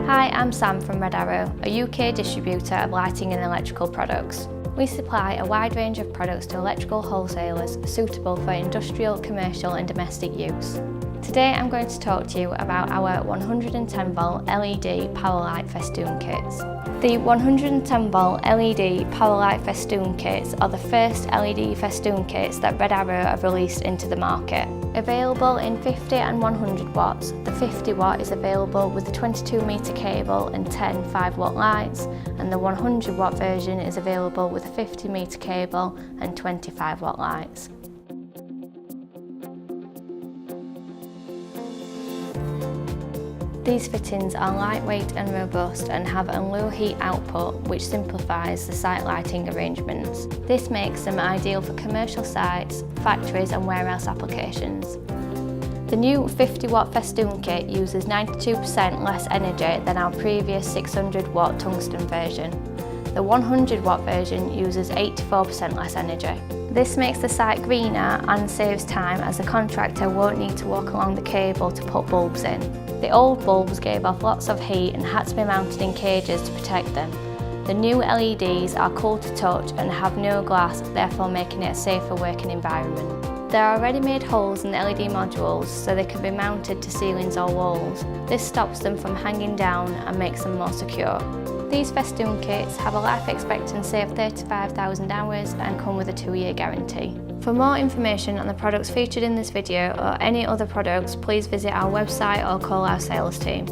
Hi, I'm Sam from Red Arrow, a UK distributor of lighting and electrical products. We supply a wide range of products to electrical wholesalers suitable for industrial, commercial and domestic use. Today I'm going to talk to you about our 110V LED Powerlite Festoon kits. The 110V LED Powerlite Festoon kits are the first LED Festoon kits that Red Arrow have released into the market. Available in 50 and 100 watts, the 50 watt is available with a 22 metre cable and 10 5-watt lights, and the 100 watt version is available with a 50 metre cable and 25-watt lights. These fittings are lightweight and robust and have a low heat output, which simplifies the site lighting arrangements. This makes them ideal for commercial sites, factories and warehouse applications. The new 50-watt Festoon kit uses 92% less energy than our previous 600-watt tungsten version. The 100-watt version uses 84% less energy. This makes the site greener and saves time, as the contractor won't need to walk along the cable to put bulbs in. The old bulbs gave off lots of heat and had to be mounted in cages to protect them. The new LEDs are cool to touch and have no glass, therefore making it a safer working environment. There are ready-made holes in the LED modules so they can be mounted to ceilings or walls. This stops them from hanging down and makes them more secure. These Festoon kits have a life expectancy of 35,000 hours and come with a 2-year guarantee. For more information on the products featured in this video or any other products, please visit our website or call our sales team.